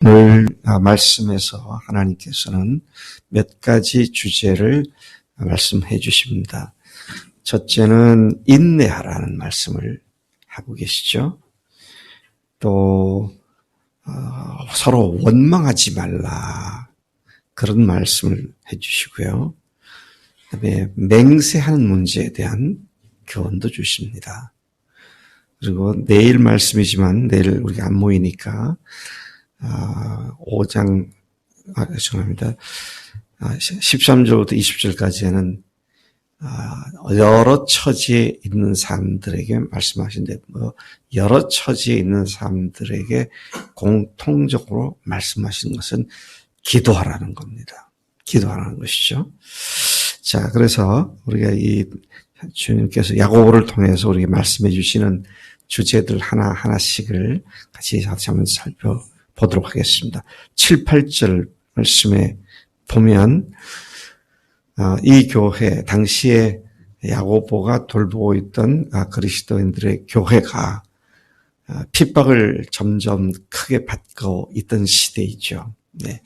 오늘 말씀에서 하나님께서는 몇 가지 주제를 말씀해 주십니다. 첫째는 인내하라는 말씀을 하고 계시죠. 또 서로 원망하지 말라 그런 말씀을 해 주시고요. 그다음에 맹세하는 문제에 대한 교훈도 주십니다. 그리고 내일 말씀이지만 내일 우리가 안 모이니까 5장, 죄송합니다. 13절부터 20절까지는 여러 처지에 있는 사람들에게 말씀하신데, 여러 처지에 있는 사람들에게 공통적으로 말씀하신 것은 기도하라는 겁니다. 기도하라는 것이죠. 자, 그래서 우리가 이 주님께서 야고보를 통해서 우리에게 말씀해 주시는 주제들 하나하나씩을 같이 한번 살펴보도록 하겠습니다. 7, 8절 말씀에 보면 이 교회, 당시에 야고보가 돌보고 있던 그리스도인들의 교회가 핍박을 점점 크게 받고 있던 시대이죠. 네.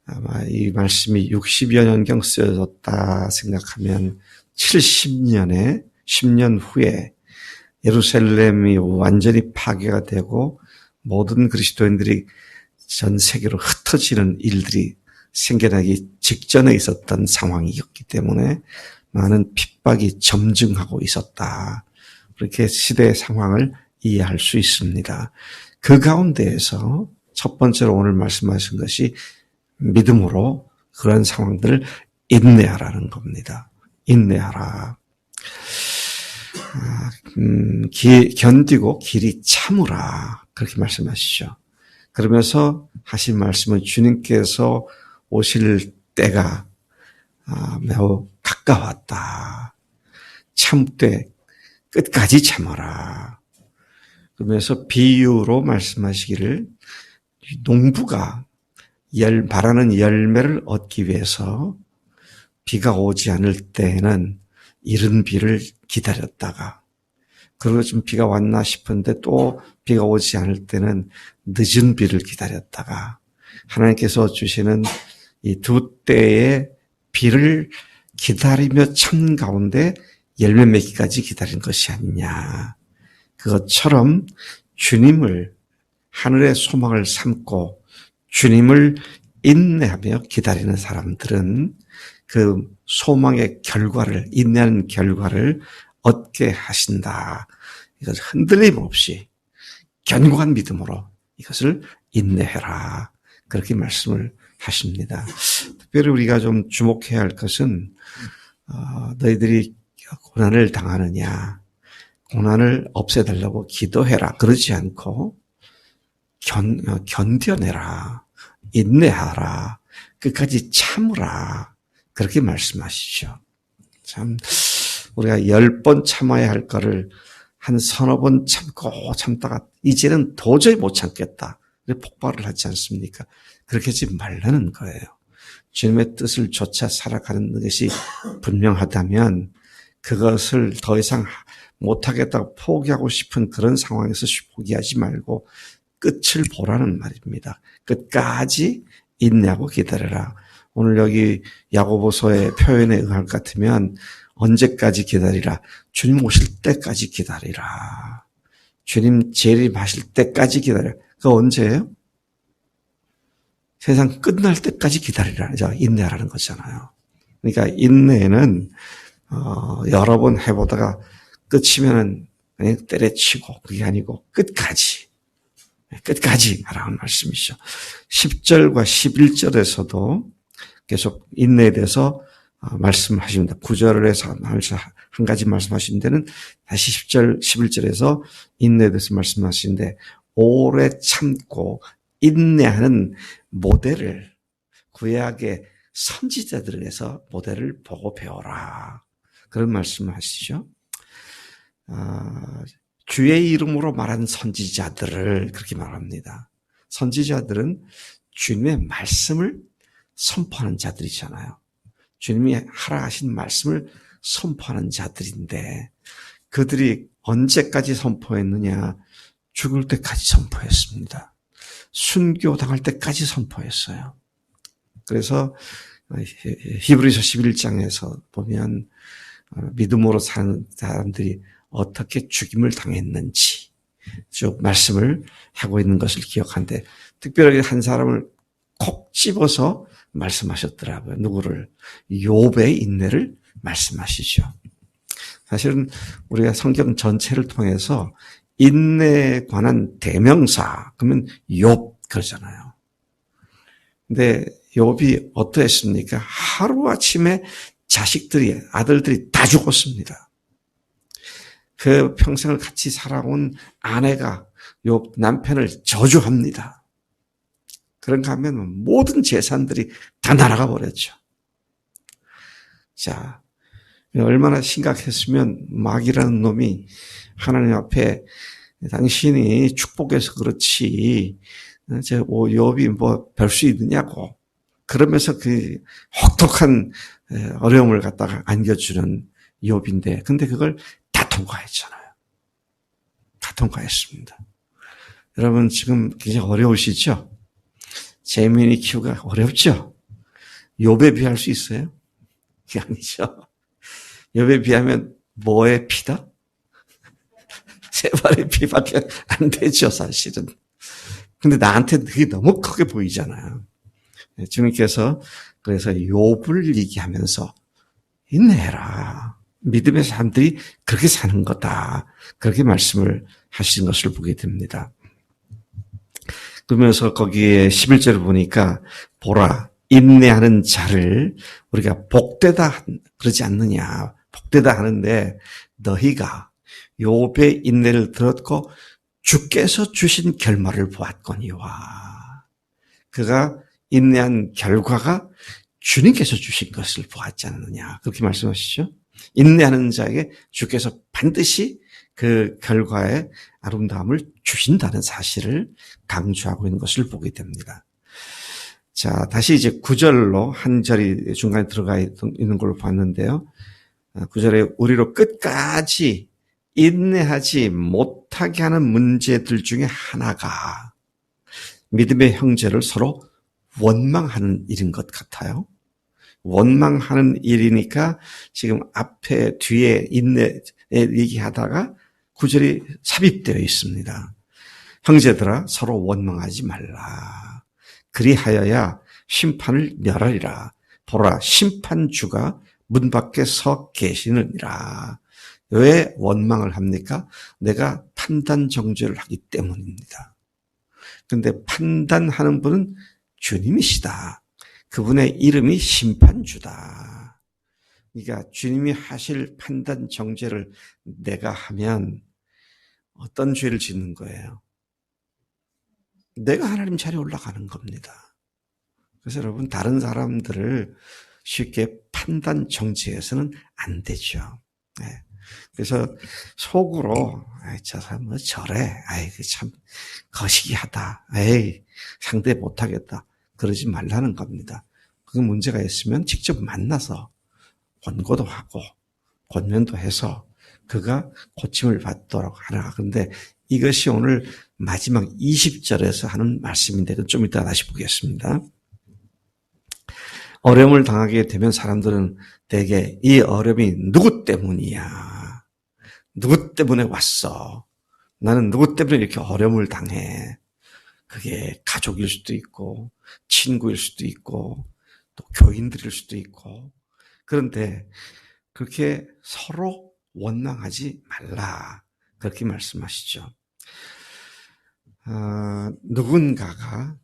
아마 이 말씀이 60여 년경 쓰여졌다 생각하면 70년에 10년 후에 예루살렘이 완전히 파괴가 되고 모든 그리스도인들이 전 세계로 흩어지는 일들이 생겨나기 직전에 있었던 상황이었기 때문에 많은 핍박이 점증하고 있었다. 그렇게 시대의 상황을 이해할 수 있습니다. 그 가운데에서 첫 번째로 오늘 말씀하신 것이 믿음으로 그런 상황들을 인내하라는 겁니다. 인내하라. 견디고 길이 참으라. 그렇게 말씀하시죠. 그러면서 하신 말씀은 주님께서 오실 때가 매우 가까웠다. 참되 끝까지 참아라. 그러면서 비유로 말씀하시기를 농부가 바라는 열매를 얻기 위해서 비가 오지 않을 때에는 이른 비를 기다렸다가, 그리고 좀 비가 왔나 싶은데 또 비가 오지 않을 때는 늦은 비를 기다렸다가, 하나님께서 주시는 이 두 때의 비를 기다리며 참 가운데 열매 맺기까지 기다린 것이 아니냐. 그것처럼 주님을 하늘의 소망을 삼고 주님을 인내하며 기다리는 사람들은 그 소망의 결과를, 인내하는 결과를 얻게 하신다. 이것을 흔들림 없이 견고한 믿음으로 이것을 인내해라. 그렇게 말씀을 하십니다. 특별히 우리가 좀 주목해야 할 것은 너희들이 고난을 당하느냐, 고난을 없애달라고 기도해라. 그러지 않고 견뎌내라. 인내하라. 끝까지 참으라. 그렇게 말씀하시죠. 참, 우리가 10번 참아야 할 거를 한 서너 번 참다가 이제는 도저히 못 참겠다. 폭발을 하지 않습니까? 그렇게 하지 말라는 거예요. 주님의 뜻을 쫓아 살아가는 것이 분명하다면 그것을 더 이상 못하겠다고 포기하고 싶은 그런 상황에서 포기하지 말고 끝을 보라는 말입니다. 끝까지 인내하고 기다려라. 오늘 여기 야고보서의 표현에 의할 것 같으면 언제까지 기다리라? 주님 오실 때까지 기다리라. 주님 재림하실 때까지 기다려. 그거 언제예요? 세상 끝날 때까지 기다리라. 인내하라는 거잖아요. 그러니까 인내는 여러 번 해보다가 끝이면은 그냥 때려치고 그게 아니고 끝까지 하라는 말씀이죠. 10절과 11절에서도 계속 인내에 대해서 말씀하십니다. 9절에서 한 가지 말씀하신 데는 다시 10절, 11절에서 인내에 대해서 말씀하시는데, 오래 참고 인내하는 모델을 구약의 선지자들에서 모델을 보고 배워라. 그런 말씀을 하시죠. 주의 이름으로 말하는 선지자들을 그렇게 말합니다. 선지자들은 주님의 말씀을 선포하는 자들이잖아요. 주님이 하라 하신 말씀을 선포하는 자들인데 그들이 언제까지 선포했느냐? 죽을 때까지 선포했습니다. 순교당할 때까지 선포했어요. 그래서 히브리서 11장에서 보면 믿음으로 사는 사람들이 어떻게 죽임을 당했는지 쭉 말씀을 하고 있는 것을 기억하는데, 특별하게 한 사람을 콕 집어서 말씀하셨더라고요. 누구를? 욥의 인내를 말씀하시죠. 사실은 우리가 성경 전체를 통해서 인내에 관한 대명사 그러면 욥 그러잖아요. 근데 욥이 어떠했습니까? 하루아침에 자식들이, 아들들이 다 죽었습니다. 그 평생을 같이 살아온 아내가 욥 남편을 저주합니다. 그런가 하면 모든 재산들이 다 날아가 버렸죠. 자, 얼마나 심각했으면 마귀라는 놈이 하나님 앞에 당신이 축복해서 그렇지, 욥이 뭐 별 수 있느냐고, 그러면서 그 혹독한 어려움을 갖다가 안겨주는 욥인데, 근데 그걸 다 통과했잖아요. 다 통과했습니다. 여러분 지금 굉장히 어려우시죠? 재민이 키우기가 어렵죠? 욥에 비할 수 있어요? 그게 아니죠. 욥에 비하면 뭐의 피다? 세 발의 피밖에 안 되죠, 사실은. 근데 나한테 그게 너무 크게 보이잖아요. 주님께서 그래서 욥을 얘기하면서 인내해라. 믿음의 사람들이 그렇게 사는 거다. 그렇게 말씀을 하신 것을 보게 됩니다. 그러면서 거기에 11절을 보니까 보라, 인내하는 자를 우리가 복되다 그러지 않느냐. 복되다 하는데 너희가 욥의 인내를 들었고 주께서 주신 결말을 보았거니와. 그가 인내한 결과가 주님께서 주신 것을 보았지 않느냐. 그렇게 말씀하시죠. 인내하는 자에게 주께서 반드시 그 결과의 아름다움을 주신다는 사실을 강조하고 있는 것을 보게 됩니다. 자, 다시 이제 9절로 한 절이 중간에 들어가 있는 걸로 봤는데요. 9절에 우리로 끝까지 인내하지 못하게 하는 문제들 중에 하나가 믿음의 형제를 서로 원망하는 일인 것 같아요. 원망하는 일이니까 지금 앞에 뒤에 인내 얘기하다가 9절이 삽입되어 있습니다. 형제들아 서로 원망하지 말라. 그리하여야 심판을 멸하리라. 보라 심판주가 문 밖에 서 계시느니라. 왜 원망을 합니까? 내가 판단 정죄를 하기 때문입니다. 그런데 판단하는 분은 주님이시다. 그분의 이름이 심판주다. 그러니까 주님이 하실 판단 정죄를 내가 하면 어떤 죄를 짓는 거예요? 내가 하나님 자리에 올라가는 겁니다. 그래서 여러분 다른 사람들을 쉽게 판단 정죄해서는 안 되죠. 네. 그래서 속으로 저 사람 뭐 저래, 참 거시기하다, 상대 못하겠다 그러지 말라는 겁니다. 그 문제가 있으면 직접 만나서 권고도 하고 권면도 해서 그가 고침을 받도록 하라. 그런데 이것이 오늘 마지막 20절에서 하는 말씀인데 좀 이따 다시 보겠습니다. 어려움을 당하게 되면 사람들은 대개 이 어려움이 누구 때문이야? 누구 때문에 왔어? 나는 누구 때문에 이렇게 어려움을 당해? 그게 가족일 수도 있고 친구일 수도 있고 또 교인들일 수도 있고. 그런데 그렇게 서로 원망하지 말라. 그렇게 말씀하시죠. 누군가가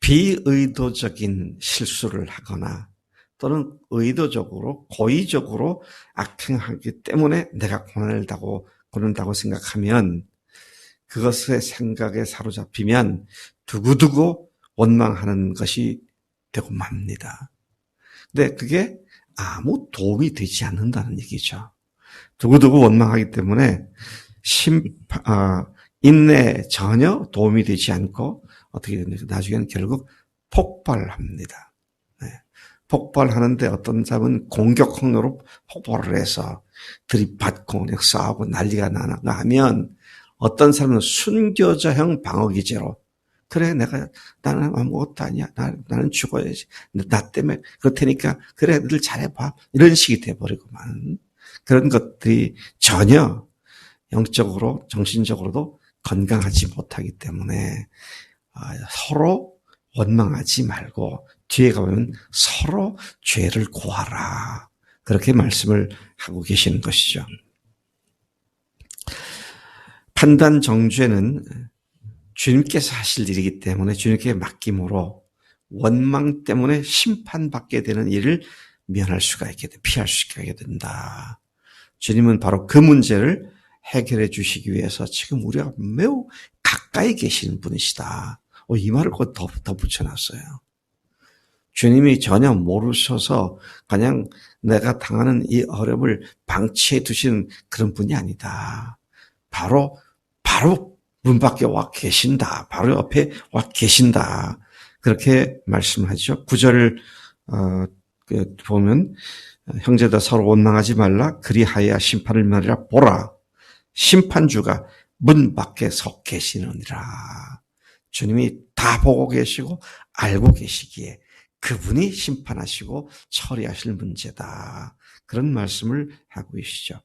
비의도적인 실수를 하거나 또는 의도적으로 고의적으로 악행하기 때문에 내가 고난다고 생각하면 그것의 생각에 사로잡히면 두고두고 원망하는 것이 되고 맙니다. 근데 그게 아무 도움이 되지 않는다는 얘기죠. 두고두고 원망하기 때문에 인내에 전혀 도움이 되지 않고 어떻게 됩니까? 나중에는 결국 폭발합니다. 네. 폭발하는데 어떤 사람은 공격형으로 폭발을 해서 들이받고 싸우고 난리가 나가 하면 어떤 사람은 순교자형 방어기제로 그래, 나는 아무것도 아니야. 나는 죽어야지. 나 때문에 그렇다니까, 그래, 늘 잘해봐. 이런 식이 돼버리고만. 그런 것들이 전혀 영적으로, 정신적으로도 건강하지 못하기 때문에, 서로 원망하지 말고, 뒤에 가면 서로 죄를 고하라. 그렇게 말씀을 하고 계시는 것이죠. 판단 정죄는 주님께서 하실 일이기 때문에 주님께 맡김으로 원망 때문에 심판받게 되는 일을 면할 수가 있게 돼, 피할 수가 있게 된다. 주님은 바로 그 문제를 해결해 주시기 위해서 지금 우리가 매우 가까이 계시는 분이시다. 이 말을 곧 더 붙여놨어요. 주님이 전혀 모르셔서 그냥 내가 당하는 이 어려움을 방치해 두시는 그런 분이 아니다. 바로 문 밖에 와 계신다. 바로 옆에 와 계신다. 그렇게 말씀하죠. 9절을 보면 형제들 서로 원망하지 말라. 그리하여 심판을 면하리라. 보라. 심판주가 문 밖에 서 계시느니라. 주님이 다 보고 계시고 알고 계시기에 그분이 심판하시고 처리하실 문제다. 그런 말씀을 하고 계시죠.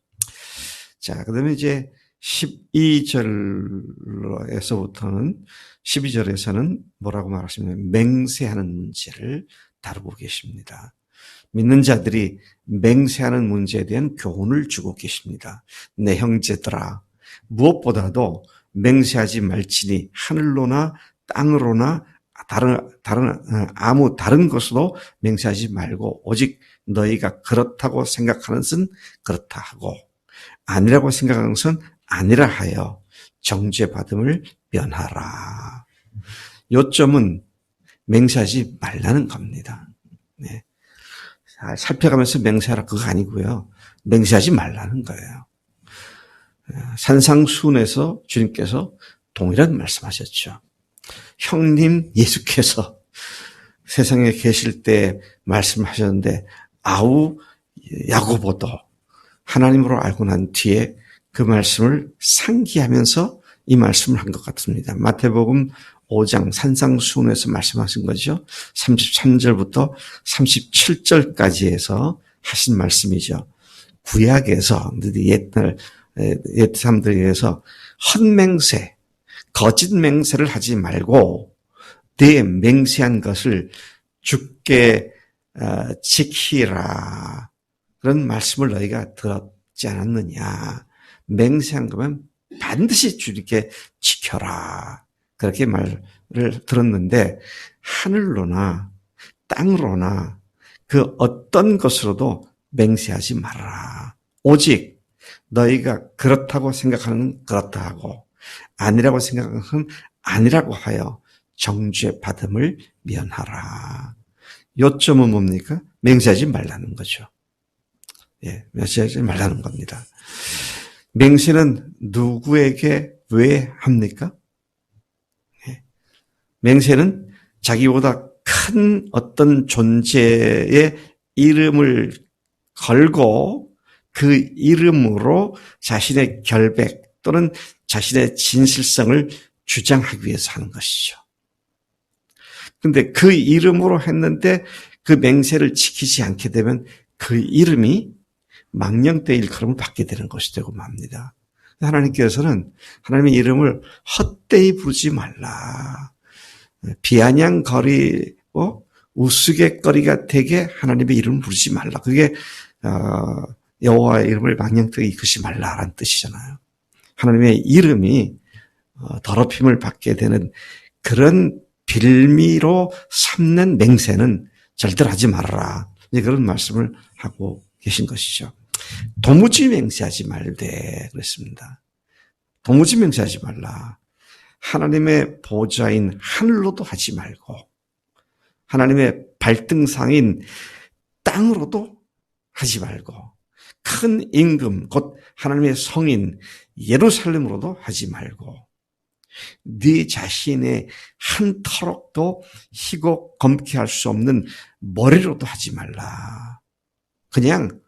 자, 그 다음에 이제 12절에서는 뭐라고 말하시냐면 맹세하는 문제를 다루고 계십니다. 믿는 자들이 맹세하는 문제에 대한 교훈을 주고 계십니다. 내 형제들아, 무엇보다도 맹세하지 말지니 하늘로나 땅으로나 다른 것으로 맹세하지 말고 오직 너희가 그렇다고 생각하는 것은 그렇다 하고 아니라고 생각하는 것은 아니라 하여 정죄받음을 면하라. 요점은 맹세하지 말라는 겁니다. 네. 살펴가면서 맹세하라 그거 아니고요. 맹세하지 말라는 거예요. 산상수훈에서 주님께서 동일한 말씀하셨죠. 형님 예수께서 세상에 계실 때 말씀하셨는데 아우 야고보도 하나님으로 알고 난 뒤에 그 말씀을 상기하면서 이 말씀을 한 것 같습니다. 마태복음 5장 산상수훈에서 말씀하신 거죠. 33절부터 37절까지 해서 하신 말씀이죠. 구약에서 옛 사람들에게서 헛맹세, 거짓 맹세를 하지 말고 내 맹세한 것을 주께 지키라. 그런 말씀을 너희가 들었지 않았느냐. 맹세한 거면 반드시 주님께 지켜라. 그렇게 말을 들었는데 하늘로나 땅으로나 그 어떤 것으로도 맹세하지 말아라. 오직 너희가 그렇다고 생각하는 그렇다 하고 아니라고 생각하는 것은 아니라고 하여 정죄 받음을 면하라. 요점은 뭡니까? 맹세하지 말라는 거죠. 예, 맹세하지 말라는 겁니다. 맹세는 누구에게 왜 합니까? 예. 맹세는 자기보다 큰 어떤 존재의 이름을 걸고 그 이름으로 자신의 결백 또는 자신의 진실성을 주장하기 위해서 하는 것이죠. 근데 그 이름으로 했는데 그 맹세를 지키지 않게 되면 그 이름이 망령되이 일컬음을 받게 되는 것이 되고 맙니다. 하나님께서는 하나님의 이름을 헛되이 부르지 말라. 비아냥거리고 우스갯거리가 되게 하나님의 이름을 부르지 말라. 그게 여호와의 이름을 망령되이 이끄지 말라라는 뜻이잖아요. 하나님의 이름이 더럽힘을 받게 되는 그런 빌미로 삼는 맹세는 절대로 하지 말아라. 그런 말씀을 하고 계신 것이죠. 도무지 맹세하지 말되 그랬습니다. 도무지 맹세하지 말라. 하나님의 보좌인 하늘로도 하지 말고 하나님의 발등상인 땅으로도 하지 말고 큰 임금 곧 하나님의 성인 예루살렘으로도 하지 말고 네 자신의 한 터럭도 희고 검게 할 수 없는 머리로도 하지 말라. 그냥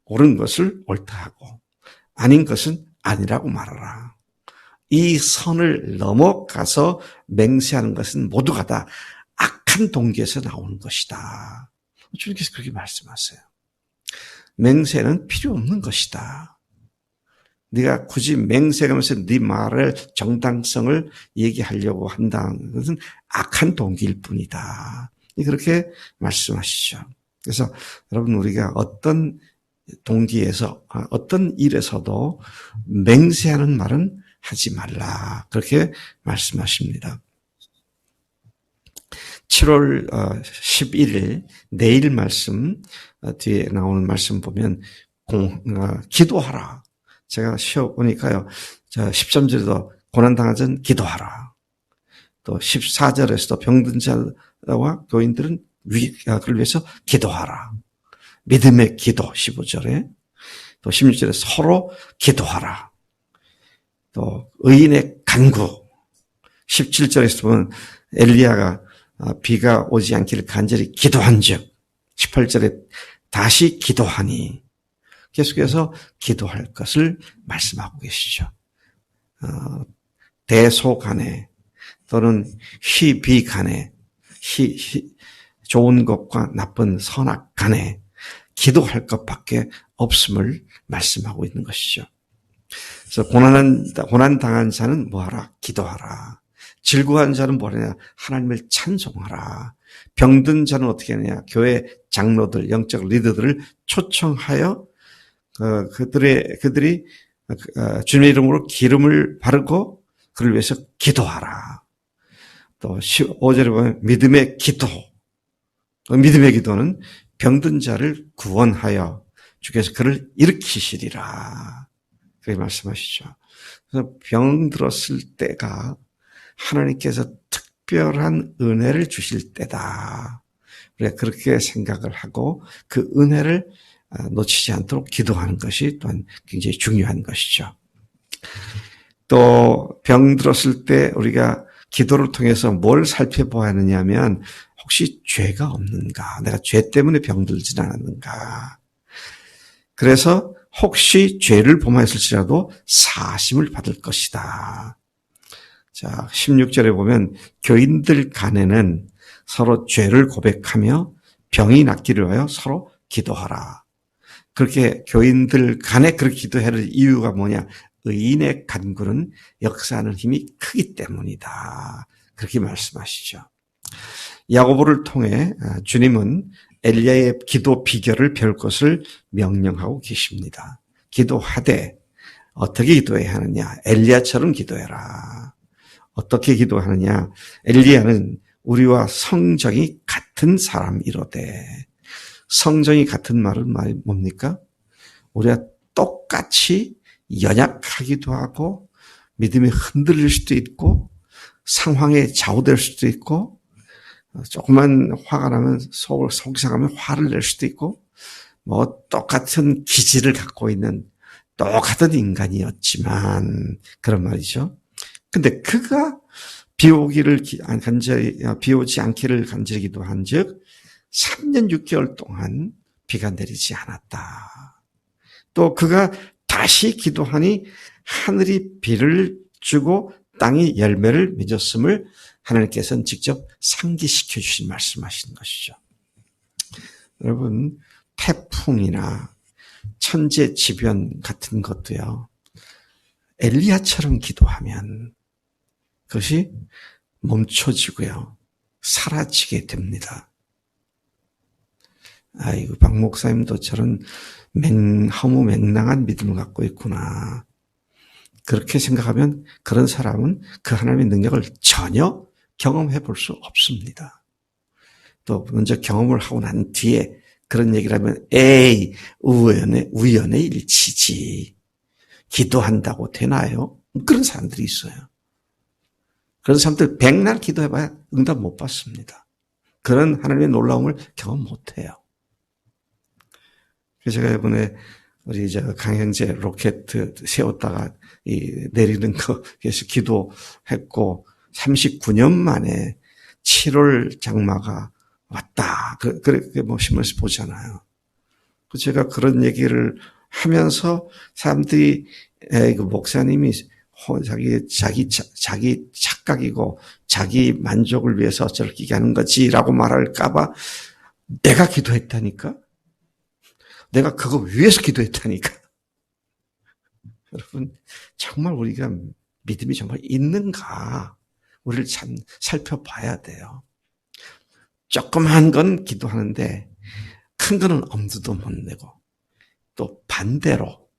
옳은 것을 옳다 하고 아닌 것은 아니라고 말하라. 이 선을 넘어가서 맹세하는 것은 모두가 다 악한 동기에서 나오는 것이다. 주님께서 그렇게 말씀하세요. 맹세는 필요 없는 것이다. 네가 굳이 맹세하면서 네 말을 정당성을 얘기하려고 한다는 것은 악한 동기일 뿐이다. 그렇게 말씀하시죠. 그래서 여러분 우리가 어떤 동기에서 어떤 일에서도 맹세하는 말은 하지 말라. 그렇게 말씀하십니다. 7월 11일 내일 말씀 뒤에 나오는 말씀 보면 기도하라. 제가 쉬어보니까요. 13절에도 고난당한 자는 기도하라. 또 14절에서도 병든 자와 교인들은 그를 위해서 기도하라. 믿음의 기도 15절에 또 16절에 서로 기도하라. 또 의인의 간구 17절에서 보면 엘리야가 비가 오지 않기를 간절히 기도한즉 18절에 다시 기도하니 계속해서 기도할 것을 말씀하고 계시죠. 대소간에 또는 희비간에 좋은 것과 나쁜 선악간에 기도할 것밖에 없음을 말씀하고 있는 것이죠. 그래서 고난당한 자는 뭐하라? 기도하라. 즐거워한 자는 뭐하냐? 하나님을 찬송하라. 병든 자는 어떻게 하느냐? 교회 장로들, 영적 리더들을 초청하여 그들이 주님의 이름으로 기름을 바르고 그를 위해서 기도하라. 또 15절에 보면 믿음의 기도. 믿음의 기도는 병든 자를 구원하여 주께서 그를 일으키시리라. 그렇게 말씀하시죠. 그래서 병들었을 때가 하나님께서 특별한 은혜를 주실 때다. 우리가 그렇게 생각을 하고 그 은혜를 놓치지 않도록 기도하는 것이 또한 굉장히 중요한 것이죠. 또 병들었을 때 우리가 기도를 통해서 뭘 살펴보아야 하느냐면 혹시 죄가 없는가? 내가 죄 때문에 병들진 않았는가? 그래서 혹시 죄를 범하였을지라도 사심을 받을 것이다. 자, 16절에 보면 교인들 간에는 서로 죄를 고백하며 병이 낫기를 위하여 서로 기도하라. 그렇게 교인들 간에 그렇게 기도해야 할 이유가 뭐냐? 의인의 간구는 역사하는 힘이 크기 때문이다. 그렇게 말씀하시죠. 야고보를 통해 주님은 엘리야의 기도 비결을 배울 것을 명령하고 계십니다. 기도하되 어떻게 기도해야 하느냐? 엘리야처럼 기도해라. 어떻게 기도하느냐? 엘리야는 우리와 성정이 같은 사람이로되. 성정이 같은 말은 뭡니까? 우리가 똑같이 연약하기도 하고 믿음이 흔들릴 수도 있고 상황에 좌우될 수도 있고 조금만 화가 나면 속이 상하면 화를 낼 수도 있고 뭐 똑같은 기질을 갖고 있는 똑같은 인간이었지만 그런 말이죠. 근데 그가 비 오지 않기를 간절히 기도한 즉 3년 6개월 동안 비가 내리지 않았다. 또 그가 다시 기도하니 하늘이 비를 주고 땅이 열매를 맺었음을 하나님께서는 직접 상기시켜 주신 말씀하신 것이죠. 여러분, 태풍이나 천재지변 같은 것도요. 엘리야처럼 기도하면 그것이 멈춰지고요. 사라지게 됩니다. 아이고, 박 목사님도 저런 허무맹랑한 믿음을 갖고 있구나. 그렇게 생각하면 그런 사람은 그 하나님의 능력을 전혀 경험해 볼 수 없습니다. 또 먼저 경험을 하고 난 뒤에 그런 얘기를 하면 에이, 우연의 일치지. 기도한다고 되나요? 그런 사람들이 있어요. 그런 사람들 백날 기도해봐야 응답 못 받습니다. 그런 하나님의 놀라움을 경험 못해요. 그래서 제가 이번에 우리 강형제 로켓 세웠다가 내리는 거 그래서 기도했고 39년 만에 7월 장마가 왔다. 그렇게 뭐 신문에서 보잖아요. 제가 그런 얘기를 하면서 사람들이 목사님이 자기 착각이고 자기 만족을 위해서 저렇게 하는 거지라고 말할까봐 내가 기도했다니까? 내가 그거 위해서 기도했다니까? 여러분, 정말 우리가 믿음이 정말 있는가? 우리를 참 살펴봐야 돼요. 조그만 건 기도하는데 큰 거는 엄두도 못 내고, 또 반대로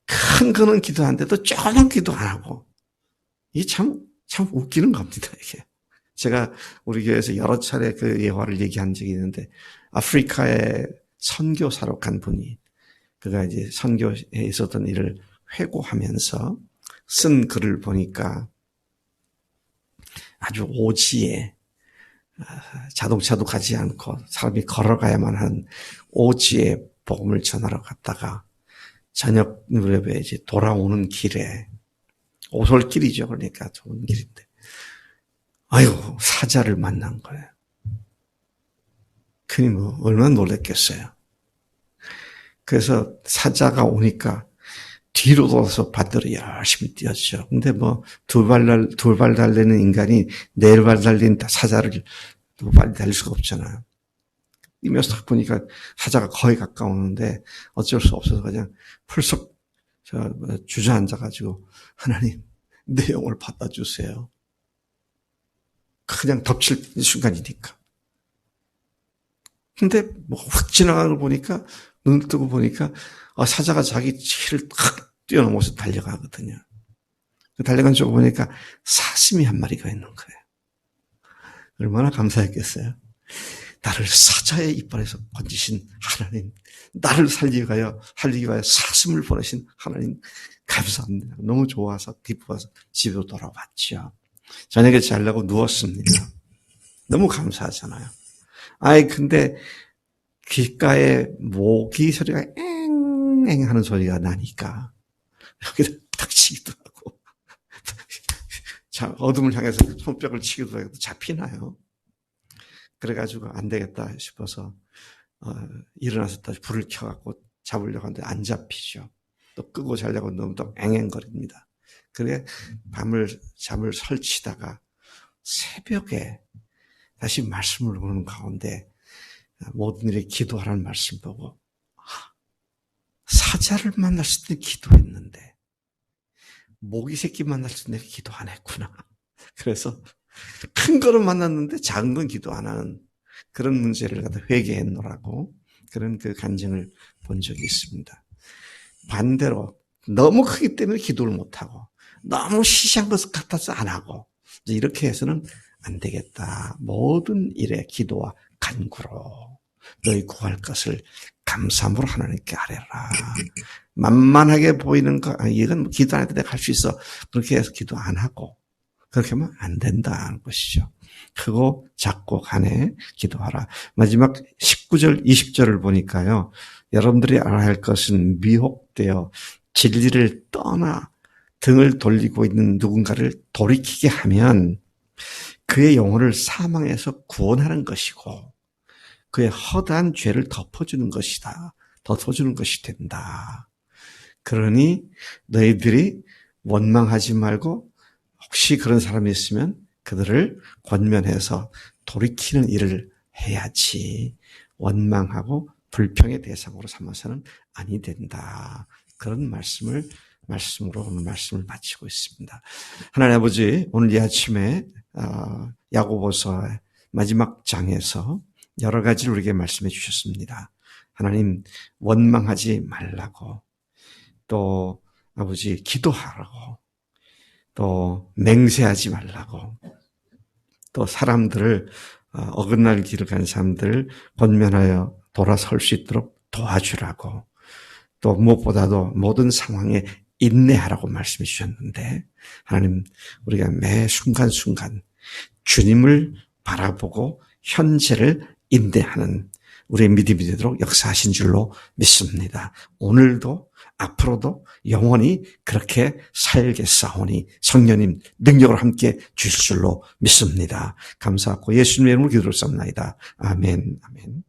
큰 거는 기도하는데도 조그만 기도 안 하고, 이게 참 웃기는 겁니다, 이게. 제가 우리 교회에서 여러 차례 그 예화를 얘기한 적이 있는데, 아프리카에 선교사로 간 분이, 그가 이제 선교에 있었던 일을 회고하면서 쓴 글을 보니까 아주 오지에, 자동차도 가지 않고 사람이 걸어가야만 한 오지에 복음을 전하러 갔다가 저녁 무렵에 이제 돌아오는 길에, 오솔길이죠. 그러니까 좋은 길인데, 아이고, 사자를 만난 거예요. 그니 뭐, 얼마나 놀랬겠어요. 그래서 사자가 오니까 뒤로 돌아서 반대로 열심히 뛰었죠. 근데 뭐, 두 발 달리는 인간이 네 발 달린 사자를 두 발 달릴 수가 없잖아요. 뛰면서 딱 보니까 사자가 거의 가까우는데 어쩔 수 없어서 그냥 풀썩 주저앉아가지고, 하나님, 내 영을 받아주세요. 그냥 덮칠 순간이니까. 근데 뭐 확 지나가는 걸 보니까, 눈 뜨고 보니까 사자가 자기 치를 확 뛰어넘어서 달려가거든요. 달려간 쪽 보니까 사슴이 한 마리가 있는 거예요. 얼마나 감사했겠어요. 나를 사자의 이빨에서 건지신 하나님, 나를 살리기 위하여 사슴을 보내신 하나님, 감사합니다. 너무 좋아서 기뻐서 집으로 돌아왔죠. 저녁에 자려고 누웠습니다. 너무 감사하잖아요. 근데 귓가에 모기 소리가 앵앵 하는 소리가 나니까 여기다 탁 치기도 하고, 자, 어둠을 향해서 손뼉을 치기도 하고 잡히나요? 그래가지고 안 되겠다 싶어서 일어나서 다시 불을 켜갖고 잡으려고 하는데 안 잡히죠. 또 끄고 자려고 너무 또 앵앵거립니다. 그래 잠을 설치다가 새벽에 다시 말씀을 보는 가운데 모든 일에 기도하라는 말씀 보고, 사자를 만났을 때 기도했는데 모기 새끼 만났을 때 내가 기도 안 했구나. 그래서 큰 거는 만났는데 작은 건 기도 안 하는 그런 문제를 갖다 회개했노라고, 그런 그 간증을 본 적이 있습니다. 반대로 너무 크기 때문에 기도를 못하고, 너무 시시한 것 같아서 안 하고, 이렇게 해서는 안 되겠다. 모든 일에 기도와 간구로 너희 구할 것을 감사함으로 하나님께 아뢰라. 만만하게 보이는 거, 이건 뭐 기도 안 해도 내가 할 수 있어, 그렇게 해서 기도 안 하고, 그렇게 하면 안 된다는 것이죠. 크고 작고 간에 기도하라. 마지막 19절, 20절을 보니까요, 여러분들이 알아야 할 것은 미혹되어 진리를 떠나 등을 돌리고 있는 누군가를 돌이키게 하면 그의 영혼을 사망에서 구원하는 것이고, 그의 허다한 죄를 덮어주는 것이다. 덮어주는 것이 된다. 그러니 너희들이 원망하지 말고, 혹시 그런 사람이 있으면 그들을 권면해서 돌이키는 일을 해야지, 원망하고 불평의 대상으로 삼아서는 아니 된다. 그런 말씀으로 오늘 말씀을 마치고 있습니다. 하나님 아버지, 오늘 이 아침에 야고보서 마지막 장에서 여러 가지를 우리에게 말씀해 주셨습니다. 하나님, 원망하지 말라고, 또 아버지 기도하라고, 또 맹세하지 말라고, 또 사람들을 어긋날 길을 간 사람들을 권면하여 돌아설 수 있도록 도와주라고, 또 무엇보다도 모든 상황에 인내하라고 말씀해 주셨는데, 하나님, 우리가 매 순간순간 주님을 바라보고 현재를 인내하는 우리의 믿음이 되도록 역사하신 줄로 믿습니다. 오늘도 앞으로도 영원히 그렇게 살겠사오니 성령님 능력으로 함께 주실 줄로 믿습니다. 감사하고 예수님의 이름으로 기도를 쌉나이다. 아멘. 아멘.